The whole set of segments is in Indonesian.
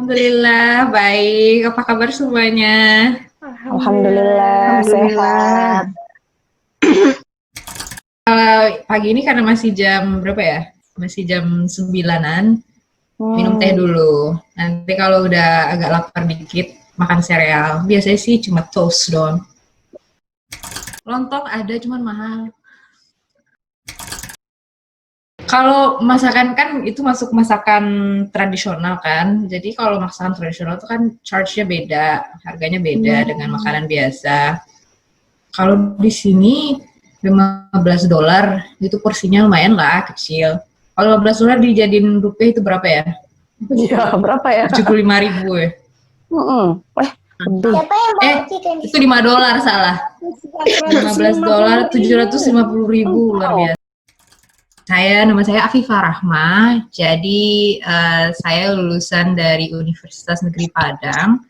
Alhamdulillah, baik. Apa kabar semuanya? Alhamdulillah sehat. Pagi ini karena masih jam berapa ya? Masih jam 9-an, minum teh dulu. Nanti kalau udah agak lapar dikit, makan sereal. Biasanya sih cuma toast doang. Lontong ada, cuman mahal. Kalau masakan kan itu masuk masakan tradisional kan. Jadi kalau masakan tradisional itu kan charge-nya beda, harganya beda dengan makanan biasa. Kalau di sini $15 itu porsinya lumayan lah, kecil. Kalau $15 dijadiin rupiah itu berapa ya? Iya, berapa ya? 75.000 ya. Lebih. Itu $5 salah. $15 750.000, luar biasa. Nama saya Afifah Rahma. Jadi saya lulusan dari Universitas Negeri Padang,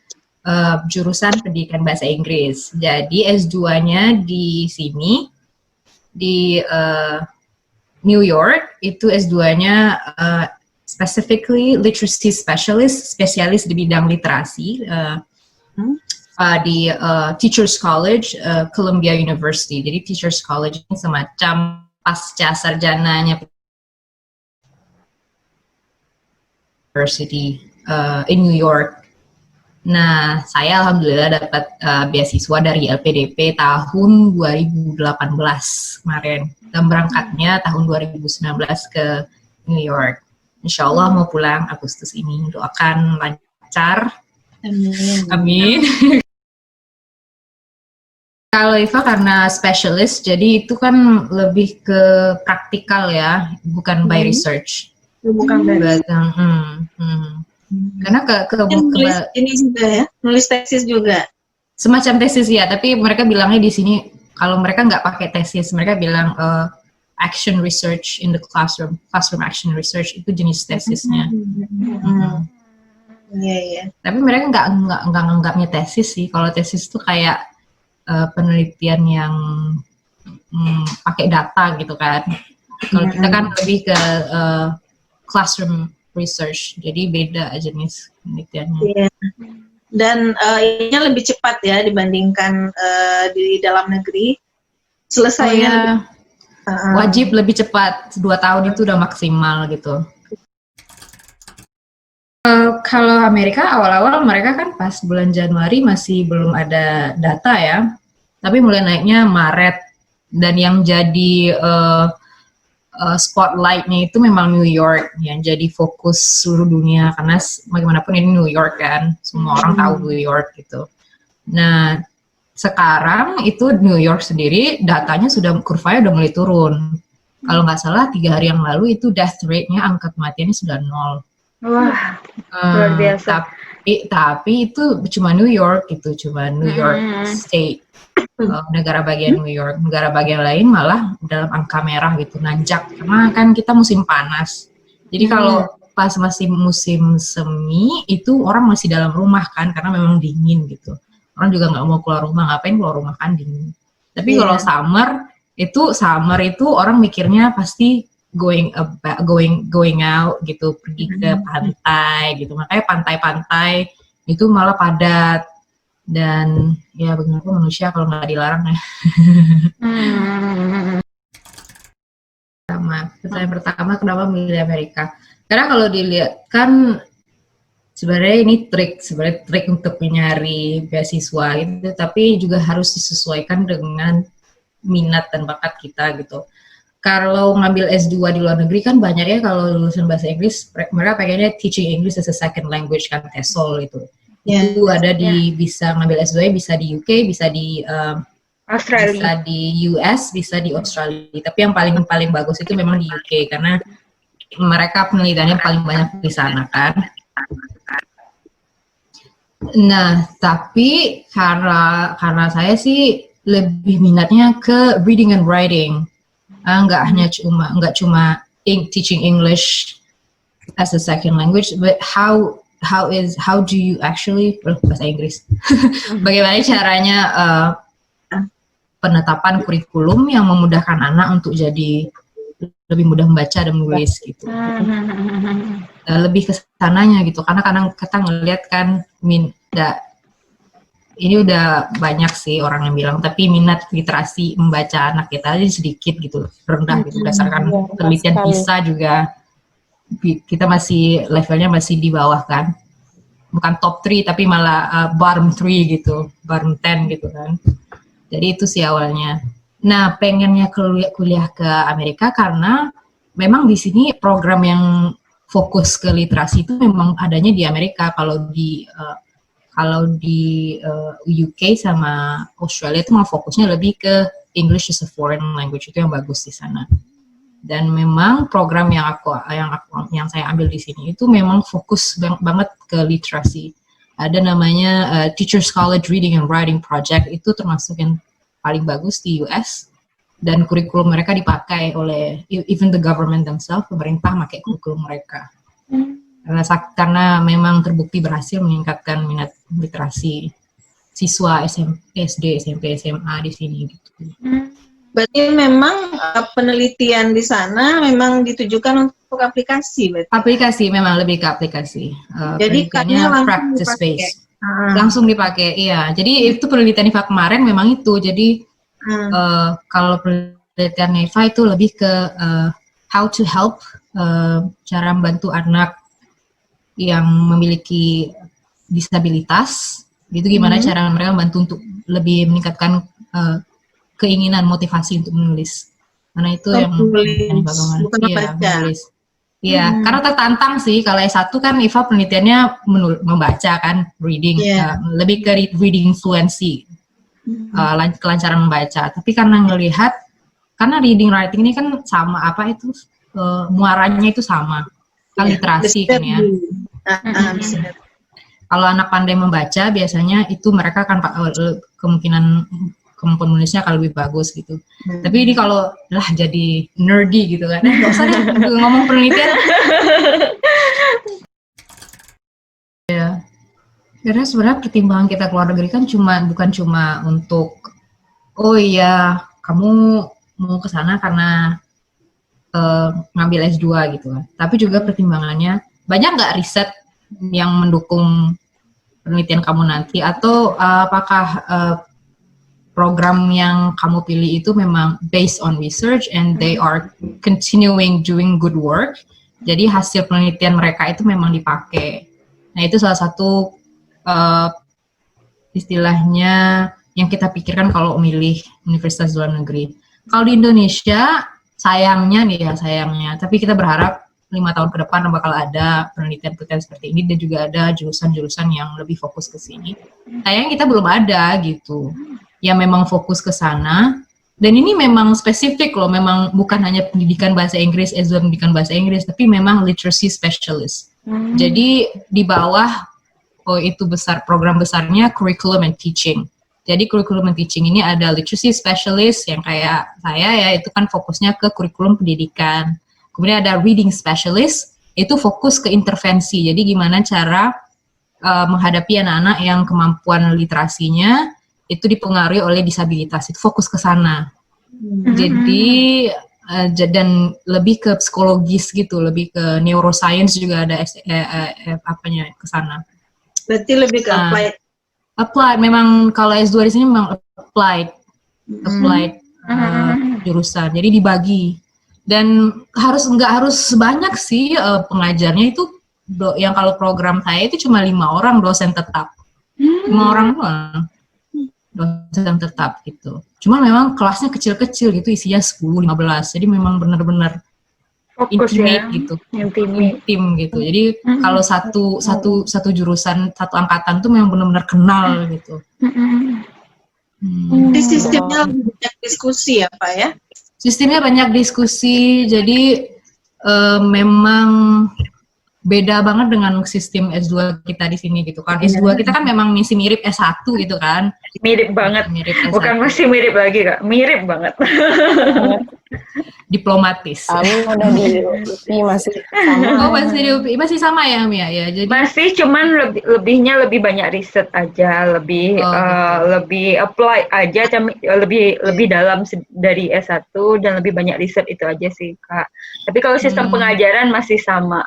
jurusan Pendidikan Bahasa Inggris. Jadi S2-nya di sini di New York, itu S2-nya specifically literacy specialist, spesialis di bidang literasi di Teachers College, Columbia University. Jadi Teachers College ini semacam pasca sarjananya University in New York. Nah, saya alhamdulillah dapat beasiswa dari LPDP tahun 2018 kemarin. Dan berangkatnya tahun 2019 ke New York. Insya Allah mau pulang Agustus ini. Doakan lancar. Amin. Amin. Kalau Iva karena spesialis, jadi itu kan lebih ke praktikal ya, bukan by research. Bukan by Karena nulis ini juga ya, nulis tesis juga. Semacam tesis ya, tapi mereka bilangnya di sini kalau mereka nggak pakai tesis, mereka bilang action research in the classroom action research itu jenis tesisnya. Iya. Tapi mereka nggak nganggapnya tesis sih. Kalau tesis itu kayak penelitian yang pakai data gitu kan. Kalau kita kan lebih ke classroom research, jadi beda jenis penelitiannya. Iya. Dan ini lebih cepat ya dibandingkan di dalam negeri. Selesainya wajib lebih cepat, 2 tahun itu udah maksimal gitu. Kalau Amerika awal-awal mereka kan pas bulan Januari masih belum ada data ya, tapi mulai naiknya Maret, dan yang jadi spotlight-nya itu memang New York yang jadi fokus seluruh dunia, karena bagaimanapun ini New York kan, semua orang tahu New York gitu. Nah, sekarang itu New York sendiri datanya kurvanya udah mulai turun. Kalau nggak salah 3 hari yang lalu itu death rate-nya, angka kematiannya sudah 0. Wah, luar biasa. Tapi itu cuma New York gitu, cuma New York State, negara bagian New York. Negara bagian lain malah dalam angka merah gitu, nanjak, karena kan kita musim panas. Jadi kalau pas masih musim semi itu orang masih dalam rumah kan, karena memang dingin gitu. Orang juga nggak mau keluar rumah, ngapain keluar rumah kan dingin. Tapi kalau summer itu orang mikirnya pasti going out gitu, pergi ke pantai gitu. Makanya pantai-pantai itu malah padat, dan ya bagaimanapun manusia kalau nggak dilarang ya. Pertanyaan pertama, kenapa memilih Amerika? Karena kalau dilihat kan sebenarnya ini trik untuk mencari beasiswa gitu, tapi juga harus disesuaikan dengan minat dan bakat kita gitu. Kalau ngambil S2 di luar negeri kan banyaknya kalau lulusan bahasa Inggris, mereka pengennya teaching English as a second language kan, TESOL itu. Itu ada bisa ngambil S2 bisa di UK, bisa di Australia, bisa di US, bisa di Australia. Tapi yang paling bagus itu memang di UK karena mereka penelitiannya paling banyak di sana kan. Nah, tapi karena saya sih lebih minatnya ke reading and writing. Nggak cuma teaching English as a second language, but how do you actually bahasa Inggris? Bagaimana caranya penetapan kurikulum yang memudahkan anak untuk jadi lebih mudah membaca dan menulis gitu. Lebih ke sananya gitu, karena kadang kita ngelihat kan ini udah banyak sih orang yang bilang, tapi minat literasi membaca anak kita aja sedikit gitu, rendah gitu, berdasarkan penelitian PISA juga kita masih levelnya masih di bawah kan, bukan top 3 tapi malah bottom 3 gitu, bottom 10 gitu kan. Jadi itu sih awalnya. Nah, pengennya kuliah ke Amerika karena memang di sini program yang fokus ke literasi itu memang adanya di Amerika. Kalau di UK sama Australia itu mau fokusnya lebih ke English as a foreign language, itu yang bagus di sana. Dan memang program yang saya ambil di sini itu memang fokus banget ke literasi. Ada namanya Teachers College Reading and Writing Project, itu termasuk yang paling bagus di US, dan kurikulum mereka dipakai oleh even the government themselves, pemerintah pakai kurikulum mereka. Karena memang terbukti berhasil meningkatkan minat literasi siswa SD, SMP, SMA di sini gitu. Berarti memang penelitian di sana memang ditujukan untuk aplikasi, berarti? Aplikasi, memang lebih ke aplikasi. Jadi penelitiannya practice based. Langsung dipakai, iya. Jadi itu penelitian IFA kemarin memang itu. Jadi kalau penelitian IFA itu lebih ke how to help, cara membantu anak yang memiliki disabilitas, gitu, gimana cara mereka membantu untuk lebih meningkatkan keinginan, motivasi untuk menulis. Karena itu yang menulis. Iya, karena tertantang sih. Kalau S1 kan IFA penelitiannya membaca kan, reading, lebih ke reading fluency, kelancaran membaca. Tapi karena ngelihat, karena reading writing ini kan sama muaranya itu sama, kan literasi kan ya. Kalau anak pandai membaca, biasanya itu mereka akan kemungkinan kemampuan menulisnya akan lebih bagus gitu. Tapi ini kalau jadi nerdy gitu kan, nggak usah deh ngomong penelitian. Ya, karena sebenarnya pertimbangan kita keluar negeri kan bukan cuma untuk kamu mau ke sana karena ngambil S2 gitu kan. Tapi juga pertimbangannya, banyak nggak riset yang mendukung penelitian kamu nanti, atau apakah program yang kamu pilih itu memang based on research and they are continuing doing good work. Jadi hasil penelitian mereka itu memang dipakai. Nah, itu salah satu istilahnya yang kita pikirkan kalau milih universitas luar negeri. Kalau di Indonesia, sayangnya, tapi kita berharap 5 tahun ke depan bakal ada penelitian-penelitian seperti ini, dan juga ada jurusan-jurusan yang lebih fokus ke sini. Sayangnya kita belum ada gitu, yang memang fokus ke sana. Dan ini memang spesifik loh, memang bukan hanya pendidikan bahasa Inggris, S2 pendidikan bahasa Inggris, tapi memang literacy specialist. Jadi di bawah itu program besarnya curriculum and teaching. Jadi curriculum and teaching ini ada literacy specialist yang kayak saya ya, itu kan fokusnya ke kurikulum pendidikan. Kemudian ada reading specialist, itu fokus ke intervensi. Jadi gimana cara menghadapi anak-anak yang kemampuan literasinya itu dipengaruhi oleh disabilitas, itu fokus ke sana. Jadi dan lebih ke psikologis gitu, lebih ke neuroscience juga ada ke sana. Berarti lebih ke applied. Memang kalau S2 di sini memang applied jurusan. Jadi dibagi. Dan nggak harus banyak sih pengajarnya itu. Yang kalau program saya itu cuma 5 orang dosen tetap, 5 orang doang dosen tetap gitu. Cuma memang kelasnya kecil-kecil gitu, isinya 10-15. Jadi memang benar-benar intimate gitu, intim gitu. Jadi kalau satu jurusan, satu angkatan tuh memang benar-benar kenal gitu. Jadi sistemnya banyak diskusi ya Pak ya? Sistemnya banyak diskusi, jadi memang beda banget dengan sistem S2 kita di sini gitu kan. S2 kita kan memang masih mirip S1 gitu kan. Mirip banget. Mirip S1. Bukan masih mirip lagi Kak, mirip banget. diplomatis. Kami udah di UPI masih sama. Oh, masih di UPI, masih sama ya Mia ya. Jadi Masih cuman lebihnya lebih banyak riset aja, lebih gitu. lebih apply aja, lebih dalam dari S1 dan lebih banyak riset itu aja sih Kak. Tapi kalau sistem pengajaran masih sama.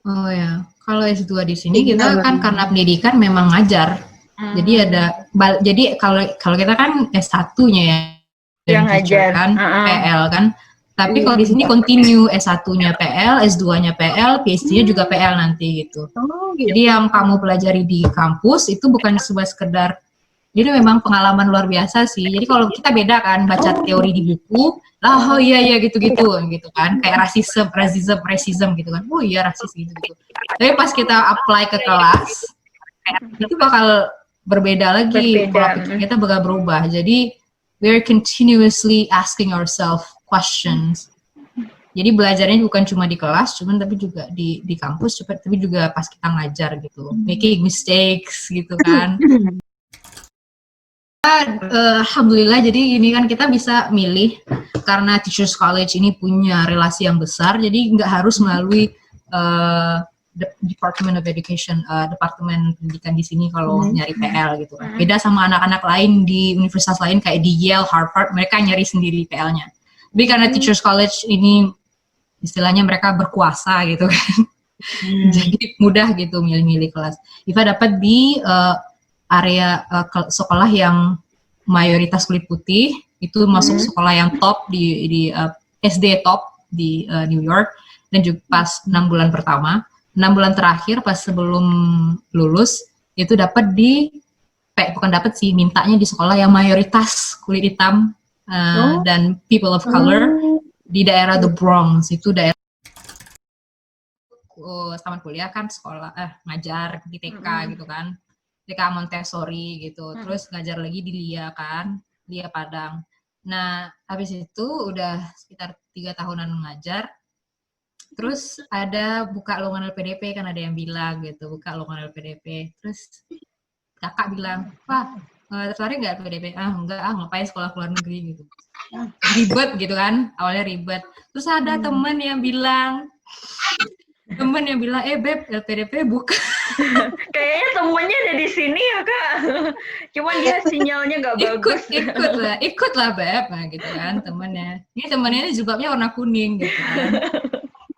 Oh ya, kalau S2 di sini kita kan karena pendidikan memang ngajar. Jadi jadi kalau kita kan S1-nya ya yang teacher ngajar kan, PL kan. Tapi kalau di sini continue S1-nya PL, S2-nya PL, PhD-nya juga PL nanti gitu. Jadi yang kamu pelajari di kampus itu bukan sekedar, jadi memang pengalaman luar biasa sih. Jadi kalau kita beda kan baca teori di buku, lah oh iya gitu kan, kayak racism gitu kan. Oh iya rasis gitu. Tapi pas kita apply ke kelas, itu bakal berbeda lagi, pola pikir kita bakal berubah. Jadi we're continuously asking ourselves questions. Jadi belajarnya bukan cuma di kelas, tapi juga di kampus, tapi juga pas kita ngajar gitu, making mistakes gitu kan. Alhamdulillah, jadi ini kan kita bisa milih karena Teachers College ini punya relasi yang besar, jadi nggak harus melalui Department of Education, Departemen Pendidikan di sini kalau nyari PL gitu kan. Beda sama anak-anak lain di universitas lain kayak di Yale, Harvard, mereka nyari sendiri PL-nya. Tapi karena Teachers College ini istilahnya mereka berkuasa gitu kan. Jadi mudah gitu milih-milih kelas. Iva dapat di area sekolah yang mayoritas kulit putih, itu masuk sekolah yang top di SD top di New York, dan juga pas 6 bulan pertama. 6 bulan terakhir pas sebelum lulus itu dapat bukan dapat sih, mintanya di sekolah yang mayoritas kulit hitam dan people of color di daerah The Bronx. Itu daerah taman kuliah kan, sekolah ngajar di TK gitu kan, TK Montessori gitu, terus ngajar lagi di LIA kan, LIA Padang. Nah habis itu udah sekitar 3 tahunan ngajar. Terus ada buka lowongan LPDP, kan ada yang bilang gitu, buka lowongan LPDP. Terus kakak bilang, Pak, tertarik nggak LPDP? Enggak, ngapain sekolah luar negeri gitu. Ribet gitu kan, awalnya ribet. Terus ada temen yang bilang, Beb, LPDP buka. Kayaknya temennya ada di sini ya Kak. Cuman dia sinyalnya nggak bagus. Ikut lah Beb, nah gitu kan temennya. Ini temennya ini jilbabnya warna kuning gitu kan.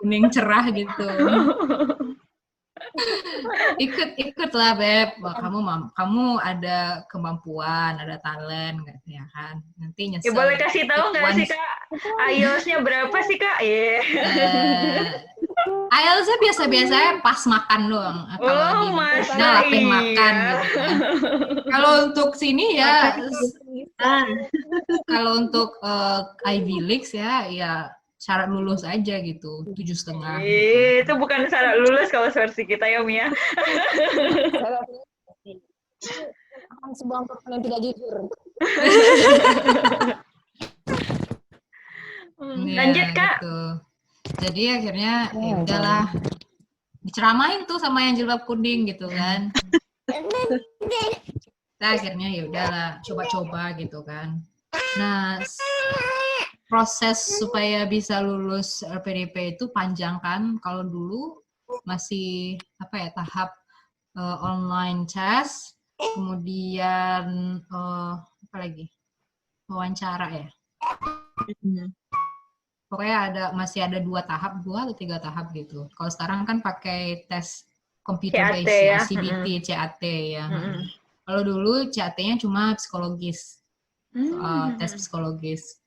Kuning cerah gitu. Ikutlah Beb, kamu ada kemampuan, ada talent ya kan, nanti nyesel. Ya boleh kasih tahu nggak sih Kak, IELTS-nya berapa sih Kak? IELTS-nya biasa-biasa pas makan doang. Kalau lapih makan gitu kan. Kalau untuk sini ya, kalau untuk Ivy League ya syarat lulus aja gitu, 7,5. Itu bukan syarat lulus kalau versi kita ya Mia. Akan sebuah pertanyaan yang tidak jujur. Lanjut Kak. Gitu. Jadi akhirnya ya udahlah, diceramain tuh sama yang jilbab kuning gitu kan. Nah akhirnya ya udahlah, coba-coba gitu kan. Nah proses supaya bisa lulus LPDP itu panjang kan. Kalau dulu masih tahap online test, kemudian wawancara ya. Pokoknya masih ada 2 atau 3 tahap gitu. Kalau sekarang kan pakai tes computer based ya, CBT, CAT ya. Kalau dulu CAT-nya cuma psikologis, tes psikologis.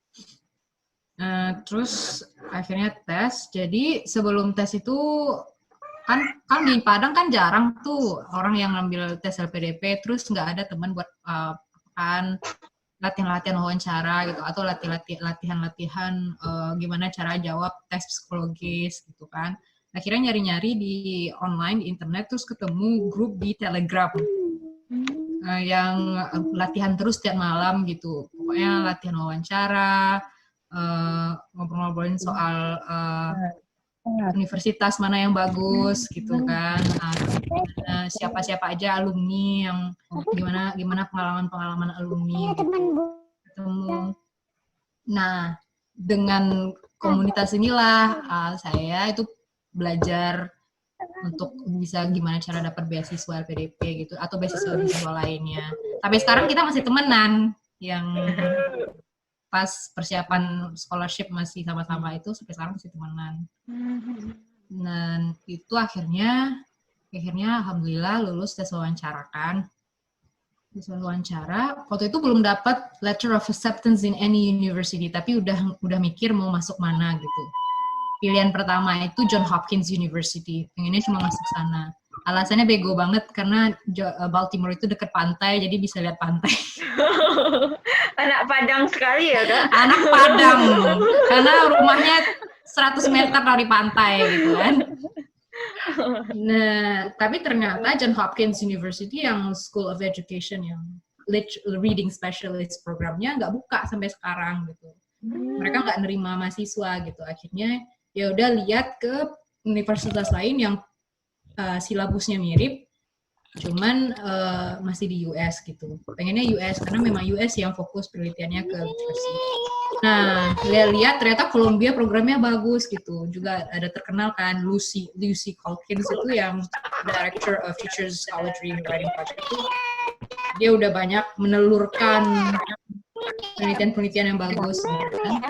Terus akhirnya tes. Jadi sebelum tes itu kan di Padang kan jarang tuh orang yang ngambil tes LPDP, terus nggak ada teman buat latihan-latihan wawancara gitu, atau latihan-latihan gimana cara jawab tes psikologis gitu kan. Akhirnya nyari-nyari di online, di internet, terus ketemu grup di Telegram yang latihan terus tiap malam gitu. Pokoknya latihan wawancara, ngobrol-ngobrolin soal universitas mana yang bagus gitu kan, siapa-siapa aja alumni yang gimana pengalaman alumni gitu. Ketemu. Nah dengan komunitas inilah saya itu belajar untuk bisa gimana cara dapat beasiswa LPDP gitu atau beasiswa lainnya. Tapi sekarang kita masih temenan yang pas persiapan scholarship masih sama-sama itu sampai sekarang masih temenan. Dan itu akhirnya alhamdulillah lulus tes wawancara kan. Tes wawancara, waktu itu belum dapat letter of acceptance in any university, tapi udah mikir mau masuk mana gitu. Pilihan pertama itu Johns Hopkins University, pengennya cuma masuk sana. Alasannya bego banget karena Baltimore itu dekat pantai, jadi bisa lihat pantai. Anak Padang sekali ya Kak? Anak Padang, karena rumahnya 100 meter dari pantai gitu kan. Nah, tapi ternyata Johns Hopkins University yang School of Education yang Reading Specialist programnya nggak buka sampai sekarang gitu. Mereka nggak nerima mahasiswa gitu. Akhirnya ya udah lihat ke universitas lain yang silabusnya mirip, cuman masih di US gitu. Pengennya US karena memang US yang fokus penelitiannya ke literasi. Nah, lihat ternyata Columbia programnya bagus gitu. Juga ada terkenal kan Lucy Calkins itu yang Director of Teachers Scholarly and Writing Project itu. Dia udah banyak menelurkan penelitian-penelitian yang bagus gitu kan.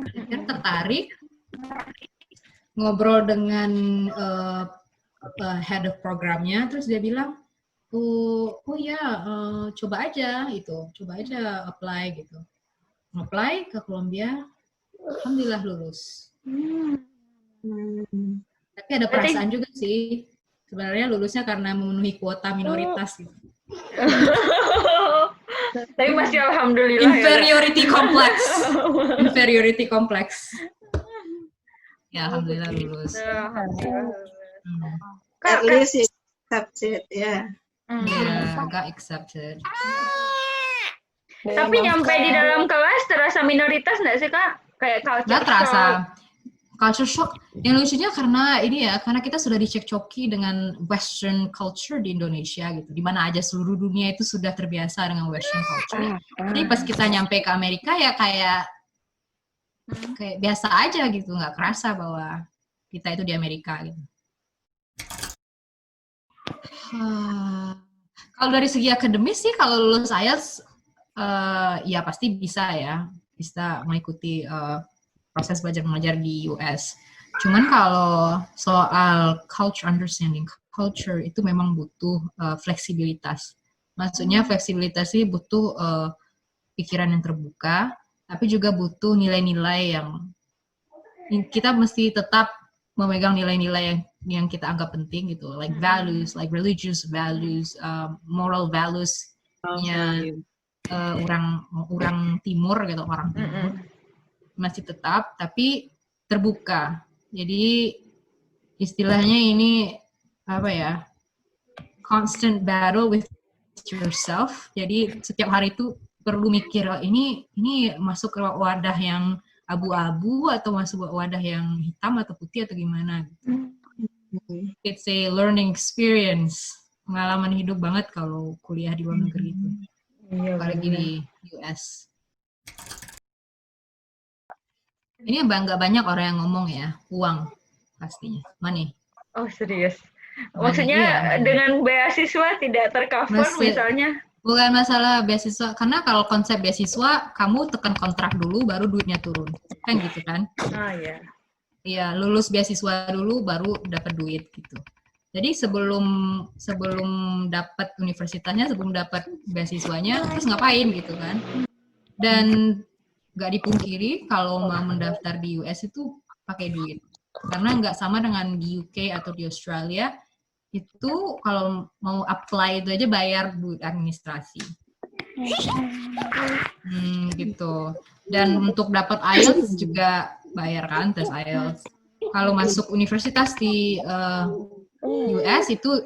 Akhirnya tertarik ngobrol dengan head of programnya, terus dia bilang, oh ya, coba aja apply gitu. Apply ke Columbia, alhamdulillah lulus. Tapi ada perasaan juga sih, sebenarnya lulusnya karena memenuhi kuota minoritas gitu. Tapi masih alhamdulillah. Inferiority complex. Inferiority complex. Ya, alhamdulillah lulus. At least you accepted, ya. Ya, agak accepted. Tapi nyampe di dalam kelas terasa minoritas nggak sih Kak? Kayak culture Nggak terasa. shock. Culture shock. Yang lucunya karena kita sudah dicekcoki dengan Western culture di Indonesia gitu. Di mana aja seluruh dunia itu sudah terbiasa dengan Western culture. Jadi pas kita nyampe ke Amerika ya kayak biasa aja gitu, nggak kerasa bahwa kita itu di Amerika gitu. Kalau dari segi akademis sih, kalau lulus IELTS ya pasti bisa mengikuti proses belajar mengajar di US. Cuman kalau soal understanding culture itu memang butuh fleksibilitas. Maksudnya fleksibilitas sih butuh pikiran yang terbuka, tapi juga butuh nilai-nilai yang kita mesti tetap memegang nilai-nilai yang kita anggap penting gitu, like values, like religious values, moral values-nya orang timur gitu, orang timur masih tetap, tapi terbuka. Jadi istilahnya ini apa ya? Constant battle with yourself. Jadi setiap hari itu perlu mikir, ini masuk ke wadah yang abu-abu atau masuk ke wadah yang hitam atau putih atau gimana. It's a learning experience, pengalaman hidup banget kalau kuliah di luar negeri itu, apalagi di US. Ini nggak banyak orang yang ngomong ya, uang pastinya, money. Oh serius? Maksudnya dengan beasiswa tidak tercover misalnya? Bukan masalah beasiswa, karena kalau konsep beasiswa, kamu tekan kontrak dulu, baru duitnya turun. Kan gitu kan? Oh iya. Iya, lulus beasiswa dulu, baru dapat duit gitu. Jadi sebelum dapat universitasnya, sebelum dapat beasiswanya, terus ngapain gitu kan? Dan nggak dipungkiri, kalau mau mendaftar di US itu pakai duit. Karena nggak sama dengan di UK atau di Australia, itu kalau mau apply itu aja bayar duit administrasi. Gitu. Dan untuk dapat IELTS juga bayar kan, tes IELTS. Kalau masuk universitas di US itu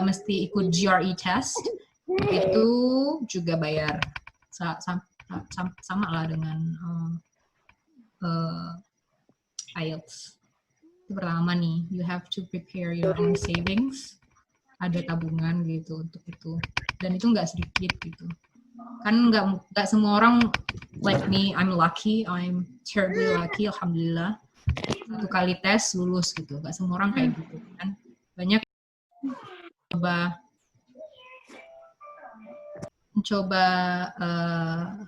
mesti ikut GRE test, itu juga bayar. Sama lah dengan IELTS. Itu pertama nih, you have to prepare your own savings, ada tabungan gitu untuk itu, dan itu nggak sedikit gitu. kan nggak semua orang like me, I'm lucky, I'm terribly lucky, alhamdulillah. 1 kali tes lulus gitu, nggak semua orang kayak gitu kan. Banyak mencoba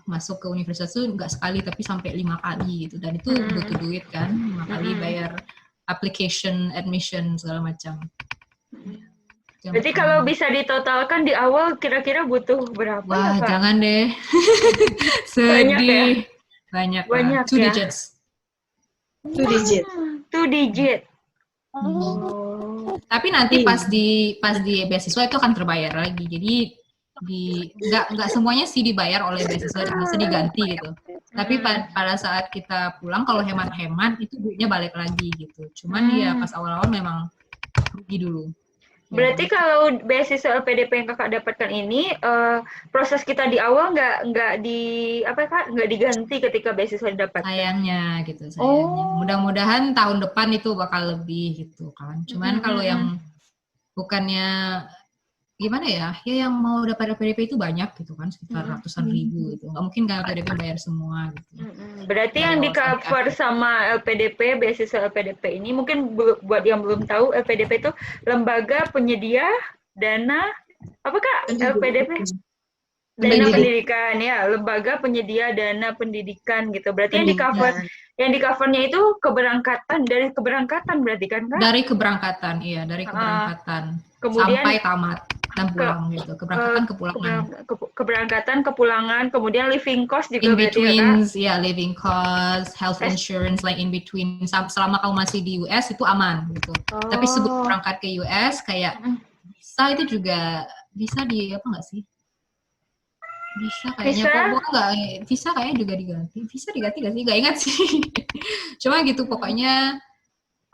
masuk ke universitas itu nggak sekali tapi sampai 5 kali gitu, dan itu butuh duit kan, 5 kali bayar application, admission segala macam. Berarti kalau bisa ditotalkan di awal kira-kira butuh berapa? Wah, ya, Kak? jangan deh. Sedih. Banyak Banyak 2 ya? digits. 2 digit. 2 digit. Tapi nanti pas di beasiswa itu akan terbayar lagi. Jadi nggak semuanya sih dibayar oleh beasiswa, bisa diganti gitu. Tapi pada saat kita pulang, kalau hemat-hemat itu duitnya balik lagi gitu. Cuman ya pas awal-awal memang rugi dulu. Berarti kalau beasiswa LPDP yang kakak dapatkan ini, proses kita di awal nggak diganti ketika beasiswa didapatkan? Sayangnya gitu, sayangnya. Mudah-mudahan tahun depan itu bakal lebih gitu kan. Cuman kalau yang bukannya gimana ya yang mau dapat LPDP itu banyak gitu kan, sekitar ratusan ribu gitu. Nggak mungkin kan LPDP bayar semua gitu. Berarti yang di cover sama LPDP, beasiswa LPDP ini, mungkin buat yang belum tahu, LPDP itu lembaga penyedia dana, apa Kak? LPDP? Dana pendidikan ya, lembaga penyedia dana pendidikan gitu. Berarti yang di covernya itu dari keberangkatan berarti kan Kak? Dari keberangkatan, iya, dari keberangkatan. Kemudian sampai tamat dan pulang gitu. Keberangkatan kepulangan. Keberangkatan kepulangan, kemudian living cost juga in berarti between, ya Kak? ya living cost, health insurance, like in between. Selama kamu masih di US itu aman gitu. Tapi sebelum berangkat ke US kayak visa itu juga bisa di apa nggak sih? Bisa kayaknya, kok nggak, visa kayaknya juga diganti. Visa diganti nggak sih? Nggak ingat sih. Cuma gitu pokoknya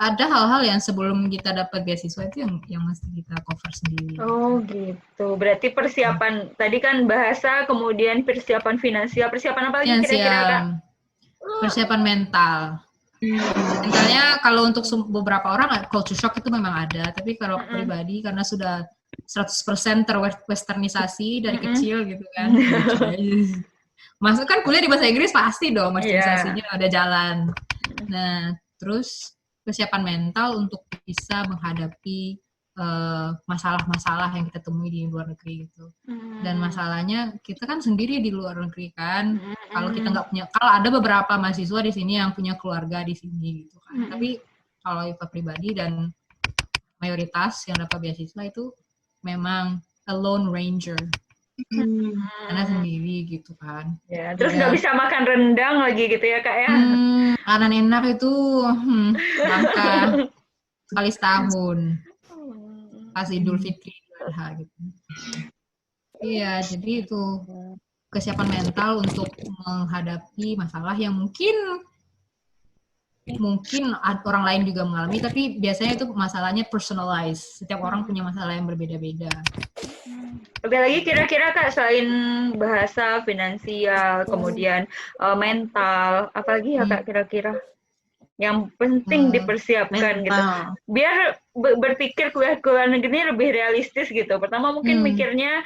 ada hal-hal yang sebelum kita dapat beasiswa itu yang mesti kita cover sendiri. Oh gitu. Berarti persiapan tadi kan bahasa, kemudian persiapan finansial, persiapan apa lagi kira-kira Kak? Persiapan mental. Mentalnya kalau untuk beberapa orang culture shock itu memang ada, tapi kalau pribadi karena sudah 100% terwesternisasi dari kecil gitu kan. Masuk kan kuliah di bahasa Inggris pasti dong, westernisasinya ada jalan. Nah, terus kesiapan mental untuk bisa menghadapi masalah-masalah yang kita temui di luar negeri gitu. Dan masalahnya kita kan sendiri di luar negeri kan. Kalau kita nggak punya, kalau ada beberapa mahasiswa di sini yang punya keluarga di sini gitu kan. Tapi kalau Iva pribadi dan mayoritas yang dapat beasiswa itu memang a lone ranger. Karena sendiri gitu kan. Ya, terus nggak bisa makan rendang lagi gitu ya Kak ya? Makanan enak itu langka sekali setahun. Pas Idul Fitri gitu. Iya, jadi itu kesiapan mental untuk menghadapi masalah yang mungkin orang lain juga mengalami, tapi biasanya itu masalahnya personalized. Setiap orang punya masalah yang berbeda-beda. Apalagi kira-kira Kak, selain bahasa, finansial, kemudian mental, apalagi ya Kak kira-kira yang penting dipersiapkan gitu. Biar berpikir kuliah ke luar negeri lebih realistis gitu. Pertama mungkin mikirnya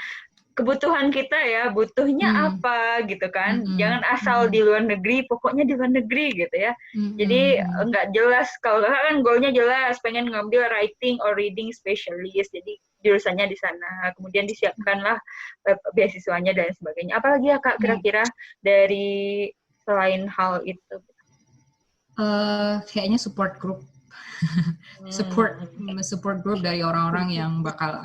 kebutuhan kita ya, butuhnya apa gitu kan. Jangan asal di luar negeri, pokoknya di luar negeri gitu ya. Jadi nggak jelas, kalau kakak kan goalnya jelas, pengen ngambil writing or reading specialist, jadi jurusannya di sana. Kemudian disiapkanlah beasiswanya dan sebagainya. Apalagi ya Kak kira-kira dari selain hal itu? Kayaknya support group. support group dari orang-orang yang bakal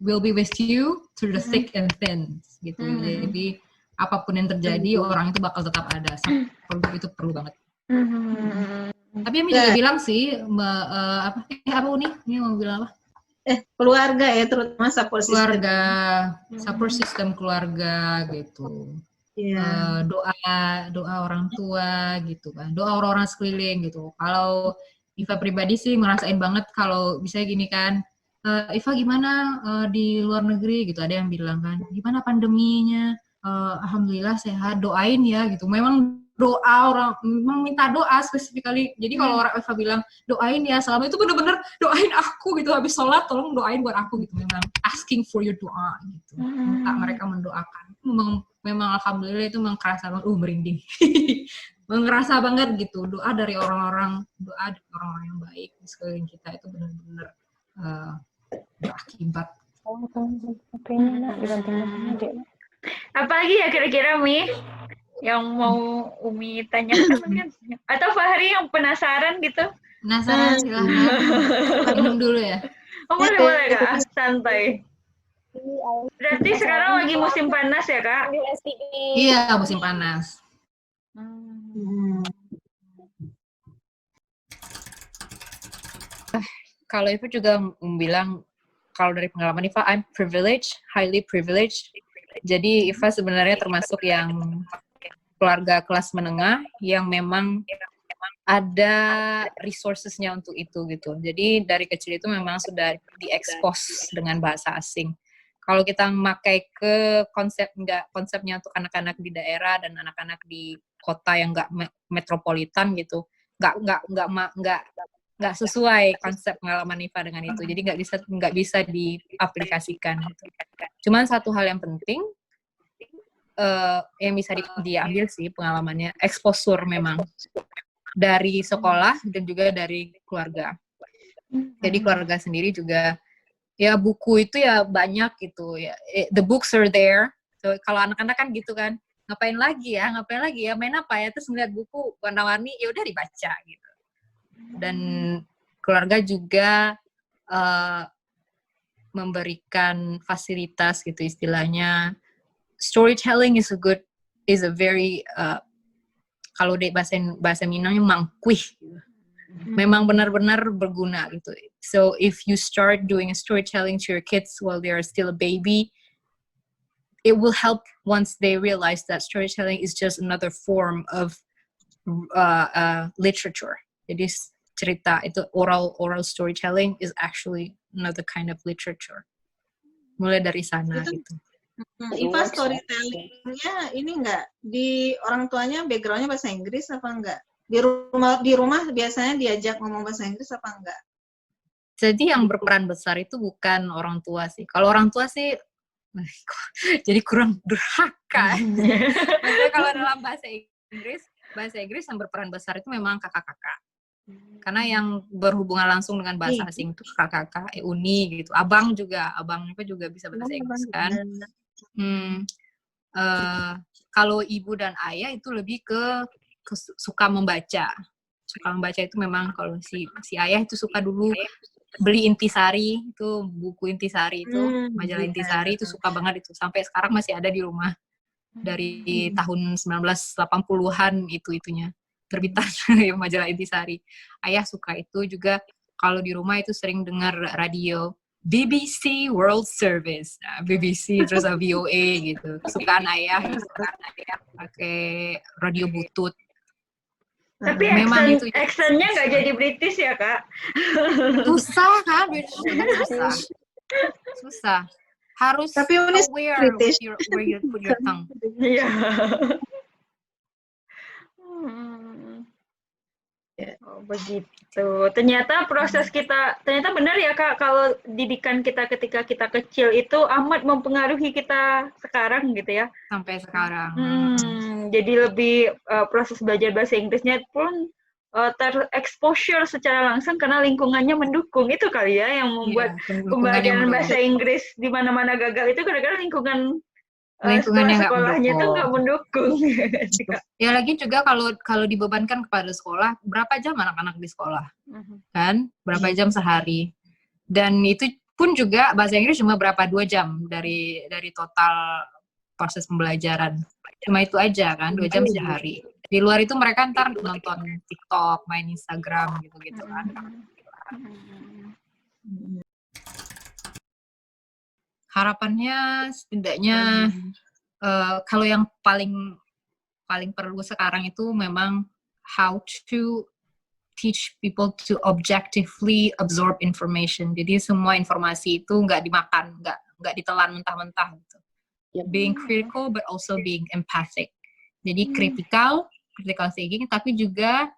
will be with you through the thick and thin gitu. Jadi apapun yang terjadi orang itu bakal tetap ada. Support group itu perlu banget. Tapi Ami juga bilang sih apa Uni? Ini mau bilang apa? Keluarga ya, terutama support system keluarga gitu. Doa orang tua gitu kan, doa orang-orang sekeliling gitu. Kalau Iva pribadi sih ngerasain banget kalau bisa gini kan, Iva gimana di luar negeri gitu, ada yang bilang kan, gimana pandeminya, alhamdulillah sehat, doain ya gitu. Memang doa, orang memang minta doa spesifikally. Jadi kalau orang Eva bilang doain ya selama, itu bener-bener doain aku gitu, habis sholat tolong doain buat aku gitu, memang asking for your doa gitu, minta mereka mendoakan. Memang alhamdulillah itu memang kerasa banget, merinding. Ngerasa banget gitu, doa dari orang-orang yang baik di sekeliling kita itu benar-benar berakibat. Apa lagi ya kira-kira Mi yang mau Umi tanyakan mungkin? Atau Fahri yang penasaran gitu? Penasaran, silahkan. Minum dulu ya. Boleh Kak, santai. Berarti sekarang lagi musim panas ya Kak? Iya, musim panas. Kalau Iva juga bilang, kalau dari pengalaman Iva, I'm privileged, highly privileged. Jadi Iva sebenarnya termasuk yang keluarga kelas menengah yang memang ada resources-nya untuk itu gitu. Jadi dari kecil itu memang sudah diekspos dengan bahasa asing. Kalau kita memakai ke konsepnya untuk anak-anak di daerah dan anak-anak di kota yang nggak metropolitan gitu, nggak sesuai konsep pengalaman Iva dengan itu. Jadi nggak bisa diaplikasikan. Gitu. Cuman satu hal yang penting yang bisa diambil sih pengalamannya, exposure memang dari sekolah dan juga dari keluarga. Jadi keluarga sendiri juga, ya buku itu ya banyak gitu ya. The books are there. So, kalau anak-anak kan gitu kan, ngapain lagi ya, main apa ya, terus ngeliat buku warna-warni, ya udah dibaca gitu. Dan keluarga juga memberikan fasilitas gitu istilahnya. Storytelling is a very kalau di bahasa Minangnya mangkuih gitu. Memang benar-benar berguna gitu. So if you start doing storytelling to your kids while they are still a baby, it will help once they realize that storytelling is just another form of literature. Jadi cerita itu oral storytelling is actually another kind of literature. Mulai dari sana gitu. Iva storytelling-nya ini enggak di orang tuanya background-nya bahasa Inggris apa enggak? Di rumah biasanya diajak ngomong bahasa Inggris apa enggak? Jadi yang berperan besar itu bukan orang tua sih. Kalau orang tua sih jadi kurang durhaka. Maksudnya kalau dalam bahasa Inggris yang berperan besar itu memang kakak-kakak. Karena yang berhubungan langsung dengan bahasa asing itu kakak-kakak, uni gitu. Abangnya juga bisa bahasa Inggris kan. Kalau ibu dan ayah itu lebih ke suka membaca. Suka membaca itu memang kalau si ayah itu suka dulu beli Intisari, itu buku Intisari itu, majalah Intisari itu suka banget itu. Sampai sekarang masih ada di rumah. Dari tahun 1980-an itunya. Terbitan majalah Intisari. Ayah suka itu juga. Kalau di rumah itu sering dengar radio BBC World Service, BBC terus VOA gitu. Kesukaan ayah pakai radio butut. Tapi accent-nya nggak jadi British ya Kak? Susah kan, susah. Harus aware British. Where you put your tongue. Iya. Oh, begitu. Ternyata ternyata benar ya Kak, kalau didikan kita ketika kita kecil itu amat mempengaruhi kita sekarang gitu ya. Sampai sekarang. Jadi lebih proses belajar bahasa Inggrisnya pun terexposure secara langsung karena lingkungannya mendukung. Itu kali ya yang membuat pembelajaran bahasa Inggris di mana-mana gagal itu gara-gara lingkungannya sekolahnya itu nggak mendukung. Ya lagi juga kalau dibebankan kepada sekolah, berapa jam anak-anak di sekolah, kan? Berapa jam sehari? Dan itu pun juga bahasa Inggris cuma 2 jam dari total proses pembelajaran. Cuma itu aja kan, 2 jam sehari. Di luar itu mereka ntar nonton TikTok, main Instagram gitu-gitu kan. Harapannya setidaknya kalau yang paling perlu sekarang itu memang how to teach people to objectively absorb information. Jadi semua informasi itu nggak dimakan, nggak ditelan mentah-mentah gitu. Being critical but also being empathic. Jadi kritikal critical thinking, tapi juga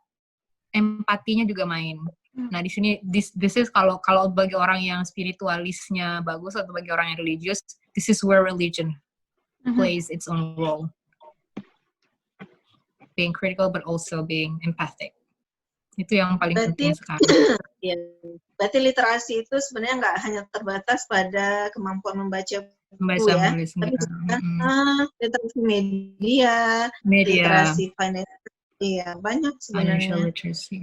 empatinya juga main. Nah, di sini this is kalau bagi orang yang spiritualisnya bagus atau bagi orang yang religious, this is where religion plays its own role. Being critical but also being empathic. Itu yang paling penting sekarang. Ya, berarti literasi itu sebenarnya nggak hanya terbatas pada kemampuan membaca buku ya, tapi juga literasi media, literasi finance, iya banyak sebenarnya. Financial literacy.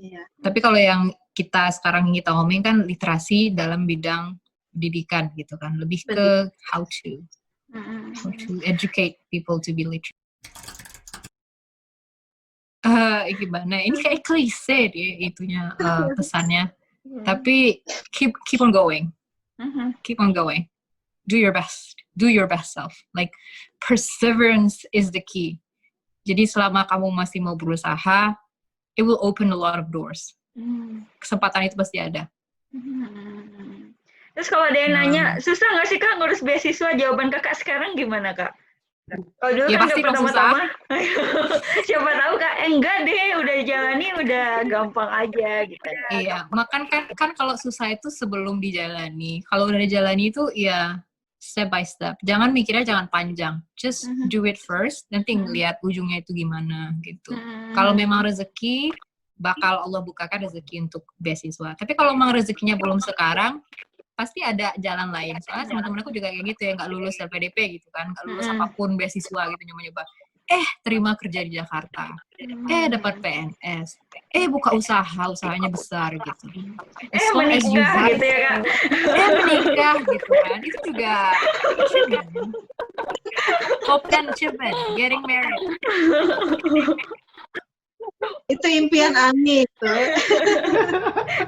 Iya. Tapi kalau yang kita ngomongin kan literasi dalam bidang pendidikan gitu kan, lebih ke how to educate people to be literate. Gimana? Ini kayak klise deh itunya pesannya. Tapi keep on going. Keep on going. Do your best. Do your best self. Like perseverance is the key. Jadi selama kamu masih mau berusaha, it will open a lot of doors. Kesempatan itu pasti ada. Terus kalau ada yang nanya, susah nggak sih Kak ngurus beasiswa? Jawaban Kakak sekarang gimana Kak? Kalau dulu ya kan pasti pertama-tama, siapa tahu Kak, enggak deh, udah jalani, udah gampang aja gitu. Iya, makan kan kalau susah itu sebelum dijalani. Kalau udah dijalani itu ya step by step. Jangan mikirnya jangan panjang. Just do it first, nanti ngeliat ujungnya itu gimana gitu. Kalau memang rezeki, bakal Allah bukakan rezeki untuk beasiswa. Tapi kalau memang rezekinya belum sekarang, pasti ada jalan lain. Soalnya teman-teman aku juga kayak gitu ya, nggak lulus LPDP gitu kan, nggak lulus apapun beasiswa gitu, nyoba-nyoba. Terima kerja di Jakarta. Dapat PNS. Buka usahanya besar gitu. Menikah gitu ya Kak. Menikah gitu kan. Itu juga achievement. Hope and achievement. Getting married. Itu impian Ami itu.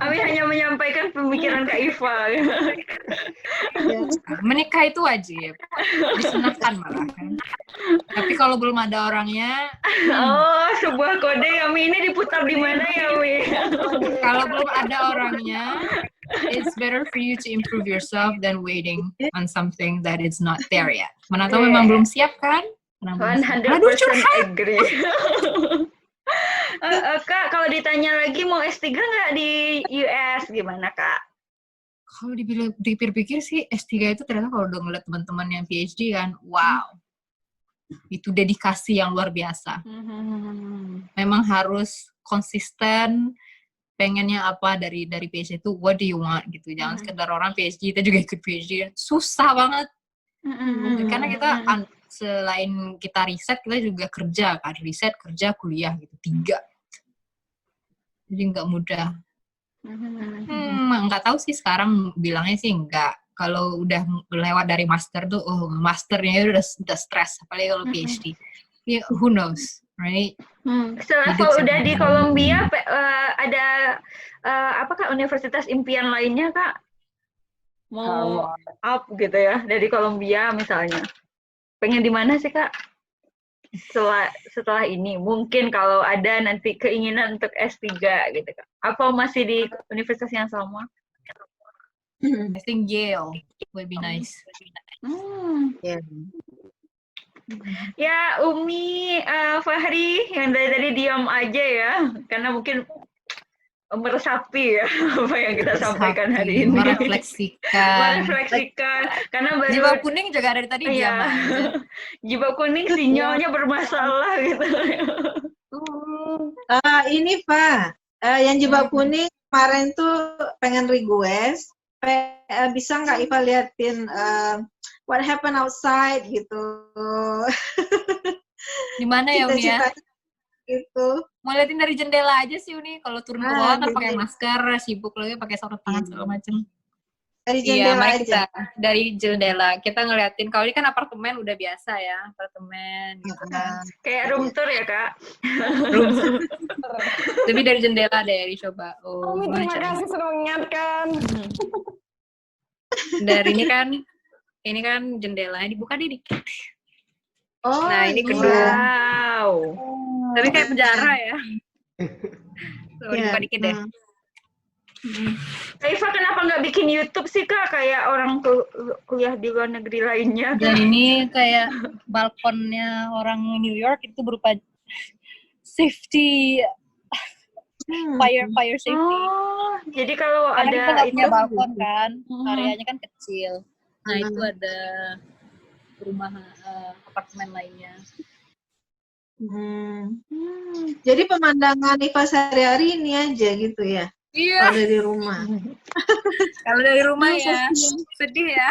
Ami hanya menyampaikan pemikiran Kak Iva. Menikah itu wajib, disunahkan malah kan. Tapi kalau belum ada orangnya, sebuah kode Ami ini diputar di mana ya Ami? Kalau belum ada orangnya, it's better for you to improve yourself than waiting on something that is not there yet. Mana tahu memang belum siap kan? 100% agree. Kak, kalau ditanya lagi mau S3 nggak di US, gimana Kak? Kalau dipikir-pikir sih S3 itu ternyata kalau udah ngeliat teman-teman yang PhD kan, wow. Itu dedikasi yang luar biasa. Memang harus konsisten, pengennya apa dari PhD itu, what do you want gitu. Jangan sekedar orang PhD, kita juga ikut PhD. Susah banget. Karena kita selain kita riset, kita juga kerja kan. Riset, kerja, kuliah gitu. 3. Jadi nggak mudah. Nggak tahu sih sekarang bilangnya sih nggak. Kalau udah lewat dari master tuh, masternya udah stres. Apalagi kalau PhD. Ya, who knows, right? Kalau udah di Columbia, ada apakah universitas impian lainnya Kak? Mau up gitu ya, dari Columbia misalnya. Pengen di mana sih Kak? Setelah ini, mungkin kalau ada nanti keinginan untuk S3 gitu Kak. Apa masih di universitas yang sama? I think Yale would be nice. Ya, Umi, Fahri, yang dari tadi diam aja ya, karena mungkin meresapi ya apa yang kita sampaikan hari ini. Merefleksikan. Karena baru Jibak kuning juga dari tadi diam aja. Jibak kuning sinyalnya bermasalah gitu. Ini Pak, yang jibak kuning kemarin tuh pengen request, bisa nggak Iva liatin what happened outside gitu. Di mana ya Uni ya? Gitu. Mau liatin dari jendela aja sih Uni. Kalau turun ke bawah kan pakai masker, sibuk lagi pakai sarung tangan segala macam. Dari jendela aja. Dari jendela kita ngeliatin. Kalau ini kan apartemen udah biasa ya, apartemen gitu kan. Kayak room tour ya Kak. Room tour. Tapi dari jendela deh dicoba. Terima kasih sudah mengingatkan. Dari ini kan jendelanya dibuka dikit. Nah, ini kedua. Wow. Tapi kayak penjara ya. Dibuka dikit deh. Kak Iva kenapa nggak bikin YouTube sih Kak, kayak orang kuliah di luar negeri lainnya? Dan ini kayak balkonnya orang New York itu berupa safety, fire safety. Oh, jadi kalau karena ada kita nggak punya itu balkon kan, areanya kan kecil. Nah itu ada perumahan apartemen lainnya. Jadi pemandangan Iva sehari-hari ini aja gitu ya? Iya. Kalau dari rumah. Kalau dari rumah ya, sedih ya.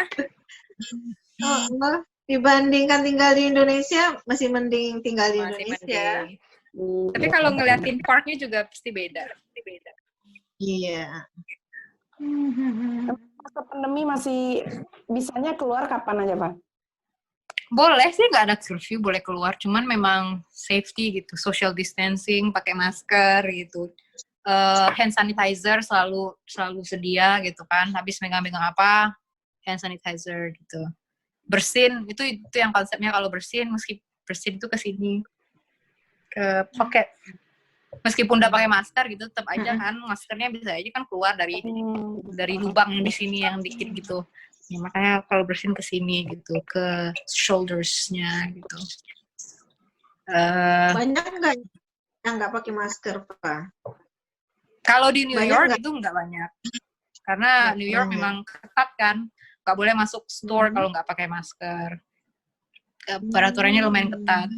Oh, dibandingkan tinggal di Indonesia, masih mending tinggal di Indonesia. Tapi kalau ngeliatin parknya juga pasti beda. Iya. Masa pandemi masih bisanya keluar kapan aja, Pak? Boleh sih, nggak ada curfew, boleh keluar. Cuman memang safety gitu, social distancing, pakai masker gitu. Hand sanitizer selalu sedia gitu kan. Habis megang-megang apa, hand sanitizer gitu. Bersin itu yang konsepnya, kalau bersin meski bersin itu ke sini, ke pocket. Meskipun udah pakai masker gitu, tetap aja kan maskernya bisa aja kan keluar dari lubang di sini yang dikit gitu. Ya, makanya kalau bersin ke sini gitu, ke shoulders-nya gitu. Banyak nggak yang nggak pakai masker, Pak? Kalau di New Banyak York nggak? itu nggak banyak, karena New York memang ketat kan, nggak boleh masuk store kalau nggak pakai masker. Peraturannya lumayan ketat.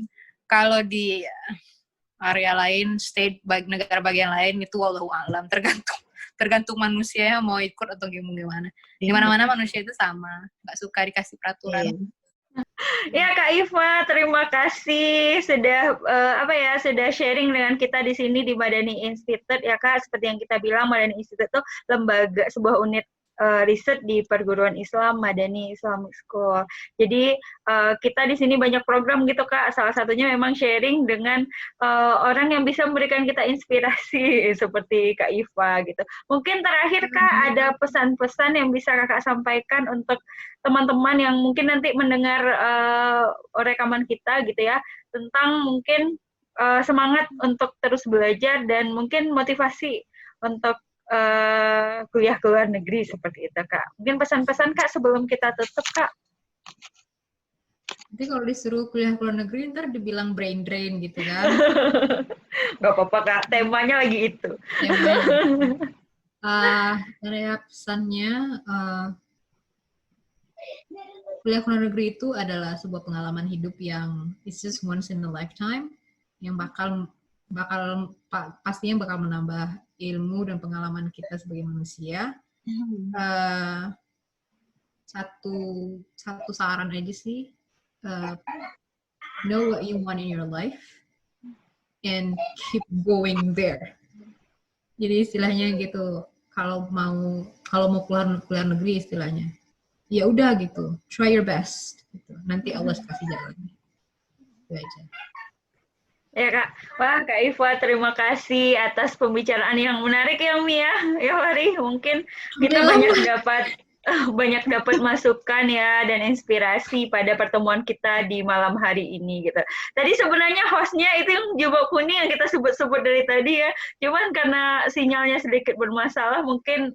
Kalau di area lain, state, negara bagian lain itu wallahu alam, tergantung manusianya mau ikut atau gimana. Di mana-mana manusia itu sama, nggak suka dikasih peraturan. Ya Kak Iva, terima kasih sudah sudah sharing dengan kita di sini di Madani Institute ya Kak. Seperti yang kita bilang, Madani Institute itu lembaga, sebuah unit riset di perguruan Islam Madani Islamic School. Jadi kita di sini banyak program gitu Kak. Salah satunya memang sharing dengan orang yang bisa memberikan kita inspirasi seperti Kak Iva gitu. Mungkin terakhir Kak ada pesan-pesan yang bisa Kakak sampaikan untuk teman-teman yang mungkin nanti mendengar rekaman kita gitu ya, tentang mungkin semangat untuk terus belajar dan mungkin motivasi untuk kuliah ke luar negeri seperti itu Kak. Mungkin pesan-pesan Kak sebelum kita tutup Kak. Nanti kalau disuruh kuliah ke luar negeri ntar dibilang brain drain gitu kan. Gak apa-apa Kak, temanya lagi itu. Dari pesannya, kuliah ke luar negeri itu adalah sebuah pengalaman hidup yang it's just once in a lifetime, yang pastinya bakal menambah ilmu dan pengalaman kita sebagai manusia. Satu saran aja sih, know what you want in your life and keep going there. Jadi istilahnya gitu, kalau mau keluar negeri istilahnya, ya udah gitu, try your best gitu. Nanti Allah kasih jalan. Itu aja. Ya Kak, wah Kak Iva terima kasih atas pembicaraan yang menarik ya Mia, ya Wari, mungkin kita banyak dapat masukan ya dan inspirasi pada pertemuan kita di malam hari ini gitu. Tadi sebenarnya hostnya itu yang jubah kuning yang kita sebut-sebut dari tadi ya, cuman karena sinyalnya sedikit bermasalah mungkin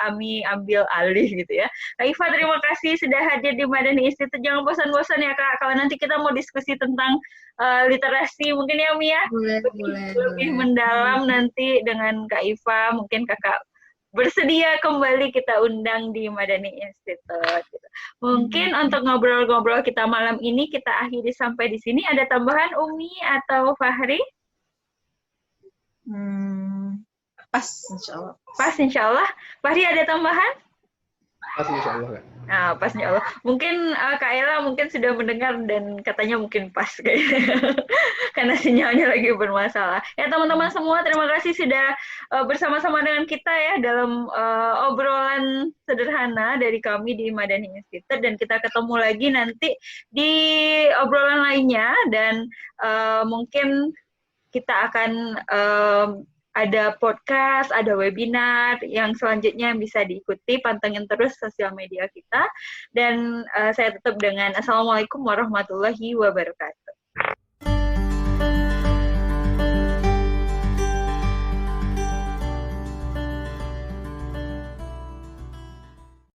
Ami ambil alih gitu ya. Kak Iva terima kasih sudah hadir di Madani Institute. Jangan bosan-bosan ya Kak, kalau nanti kita mau diskusi tentang literasi mungkin ya Mia, lebih mendalam nanti dengan Kak Iva, mungkin Kakak bersedia kembali kita undang di Madani Institute. Gitu. Mungkin untuk ngobrol-ngobrol kita malam ini kita akhiri sampai di sini. Ada tambahan Umi atau Fahri? Pas insya Allah. Pas insya Allah. Fahri ada tambahan? Pas insya Allah Kak. Nah, pas insya Allah. Mungkin Kak Ella mungkin sudah mendengar dan katanya mungkin pas kayaknya. Karena sinyalnya lagi bermasalah. Ya teman-teman semua, terima kasih sudah bersama-sama dengan kita ya dalam obrolan sederhana dari kami di Madani Institute, dan kita ketemu lagi nanti di obrolan lainnya, dan mungkin kita akan ada podcast, ada webinar yang selanjutnya yang bisa diikuti. Pantengin terus sosial media kita. Dan saya tutup dengan Assalamualaikum warahmatullahi wabarakatuh.